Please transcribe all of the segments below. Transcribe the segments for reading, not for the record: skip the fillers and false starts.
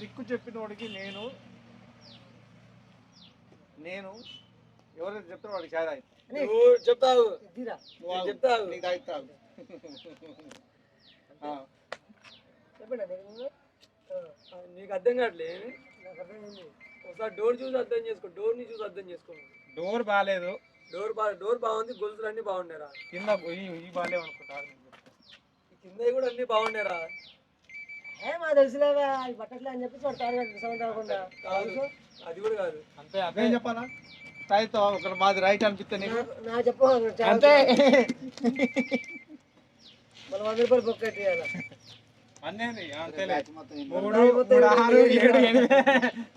Trick చెప్పినోడికి నేను ఎవరైతే చెప్తారో వాడికి చాయ్ తాగి చెప్తావు చెప్తావు నీకు తాగుతావు నీకు అర్థం కావట్లేదు. ఒకసారి డోర్ చూసి అర్థం చేసుకో, డోర్ని చూసి అర్థం చేసుకో. డోర్ బాగాలేదు. డోర్ బాగుంది, గొలుసులు అన్ని బాగున్నారా? కింద బాగాలేవు అనుకుంటా. కింద కూడా అన్ని బాగున్నారా? మా తెలుసులేవా బట్టట్లే అని చెప్పి అది కూడా కాదు. అంతే అదే చెప్పాలా? తాగుతావా? ఒకరు మాది రైట్ అనిపిస్తే నీకు నా చెప్పు అంతే. మళ్ళీ 100 రూపాయలు బొక్క పెట్టేయాలి.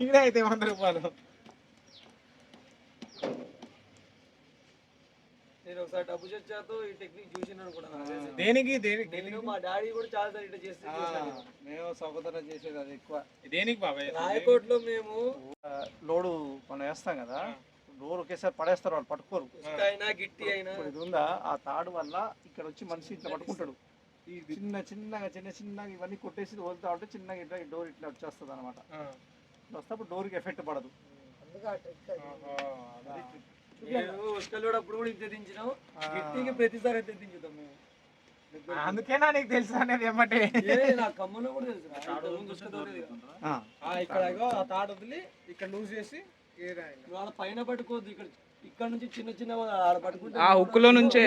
ఇక్కడ అయితే 100 రూపాయలు. నేను ఒకసారి డబ్బు చచ్చాతో ఈ టెక్నిక్ చూసినాను కూడా. దేనికి మా డాడీ కూడా చాలా సార్ ఇట్లా చేస్తే మేము సహోదరం చేసేది అది ఎక్కువ. దేనికి బాబాయ్? రాయకోట్లో మేము లోడు మనం వేస్తాం కదా, డోర్ ఒకేసారి పడేస్తారు, వాళ్ళు పట్టుకోరు. అయినా గిట్టి అయినా ఇది ఉందా ఆ తాడు వల్ల ఇక్కడ వచ్చి మనిషి ఇట్లా పట్టుకుంటాడు. చిన్నగా ఇవన్నీ కొట్టేసి వదులుతా ఉంటే చిన్నగా ఇట్లా డోర్ ఇట్లా వచ్చేస్తుంది అనమాట. వస్తేప్పుడు డోర్కి ఎఫెక్ట్ పడదు. అప్పుడు కూడా ఇంత దించినాం, గిట్టికి ప్రతిసారి అయితే దించుతాం మేము. అందుకేనా నీకు తెలుసు అనేది ఏమంటే నా కమ్మలో కూడా తెలుసు. ఇక్కడ ఆ తాడు వదిలి ఇక్కడ లూజ్ చేసి పైన పట్టుకోవద్దు, ఇక్కడ నుంచి చిన్న ఆడ పట్టుకుంటే ఆ హుక్కులో నుంచే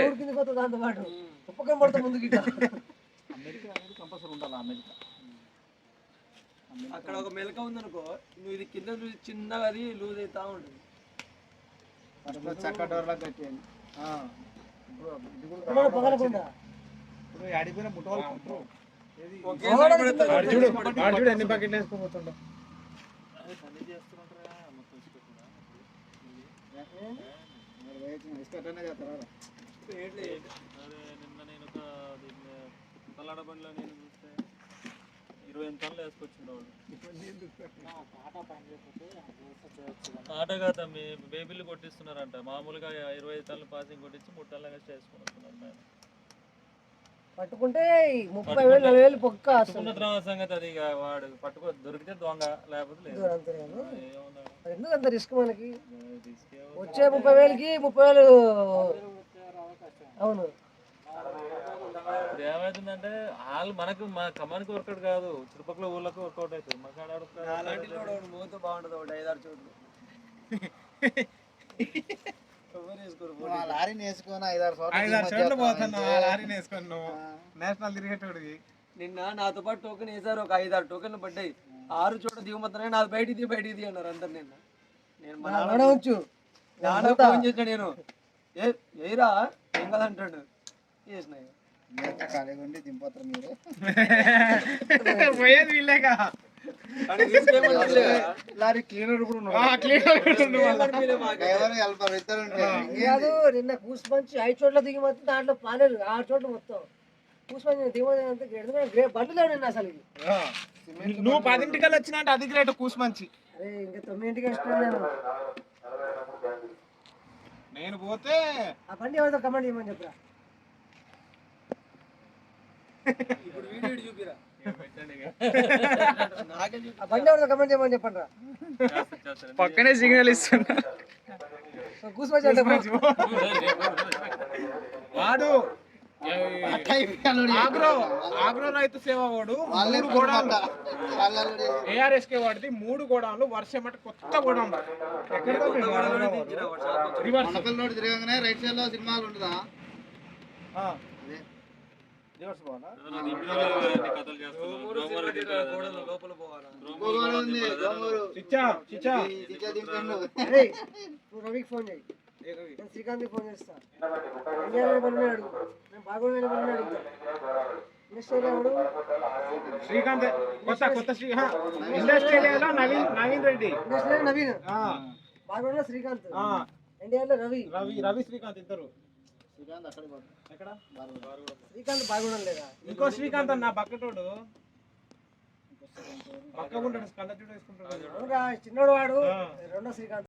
దాంతో పాటు ఉప్పకం పడుతుంది ముందుకి. అమెరికా అనేది కంపల్సరీ ఉండాలి. అమెరికా అక్కడ ఒక మెలక ఉందనుకో, నువ్వు ఇది కింద చూసి చిన్నగా అది లూజ్ అవుతా ఉంటుంది. చక్క డోర్ లాగా కట్టేయండి. అడిగిపోయిన ముట్టవాళ్ళు ఎన్ని బకెట్లు వేసుకోబోతుండో. నిన్న నేను ఒక తలాడ బండిలో నేను చూస్తే 28 టన్నులు వేసుకొచ్చిండేవాడు. ఆట కాదా, మీ బేబీలు కొట్టిస్తున్నారంట. మామూలుగా 25 టన్నులు పాసింగ్ కొట్టించి 3 టన్నులు వేసి చేసుకుని వస్తున్నారు. పట్టుకుంటే 30,000 40,000 పొక్క సంగతి అది. వాడు పట్టుకో దొరికితే దొంగ, లేకపోతే లేదు. ఎందుకు అంత రిస్క్ మనకి? వచ్చే 30,000కి 30,000. అవును. ఇప్పుడు ఏమవుతుందంటే వాళ్ళు మనకు మన కమానికి వర్కౌట్ కాదు, చుట్టుపక్కల ఊళ్ళకి వర్కౌట్ అవుతుంది. మా కాడ మూతో బాగుంటుంది. ఒకటి 5-6 చోట్లు లారీని వేసుకొని 5-6 చోట్ల పోతున్నా. లారీని వేసుకొని నువ్వు నేషనల్ తిరిగేటోడికి. నిన్న నాతో పాటు టోకెన్ వేసారు, ఒక 5-6 టోకెన్లు పడ్డాయి. 6 చోట్ల దిగుమతున్నాయి. నాది బయటిది అన్నారు అందరు. నిన్న నేను మా నాన్న ఫోన్ చేసిన, నేను ఏరా ఏం కదంటాడు చేసినాయి. పోయేది వీళ్ళేగా. నిన్న కూసుపంచి 5 చోట్ల దిగి మొత్తం దాంట్లో పాలేదు 6 చోట్ల మొత్తం కూసుపంచి దిగి బండ్లు లేవు నిన్న అసలు. నువ్వు 10ంటికల్లా వచ్చినా అంటే అది గ్రేట్ కూసుమంచి. అరే ఇంకా 9ంటికి వస్తున్నాను నేను పోతే ఆ బండి ఎవరితో కమెంట్ చేయమని చెప్పరా. ఇప్పుడు వీడియో చూపిరా, ఆ బండి ఎవరితో కమెంట్ చేయమని చెప్పండి రా. పక్కనే సిగ్నల్ ఇస్తున్నా. కూసుపంచి వాడు ఆగ్రో రైతు సేవ వాడు 3 గోడాలు ARSK వాడిది 3 గోడాలు వర్షం అంటే కొత్త గోడాలు. తిరగగానే రైట్ సైడ్ లో సినిమాలు ఉంటుందా? లోపల పోవాలా? రవికి ఫోన్ చేయి, నేను శ్రీకాంత్కి ఫోన్ చేస్తా. అడుగు, నేను బాగా అడుగుతా. శ్రీకాంత్ కొత్త ఇండస్ట్రియల్ నవీన్ రెడ్డి, నవీన్ బాగా శ్రీకాంత్, ఇండియాలో రవి శ్రీకాంత్ ఇద్దరు. శ్రీకాంత్ బాగుండడం లేదా? ఇంకో శ్రీకాంత్ అన్న బక్కటోడు పక్క ఉంటాడు, కళ్ళ చూడ వేసుకుంటాడు. చిన్నోడు వాడు. రెండో శ్రీకాంత్.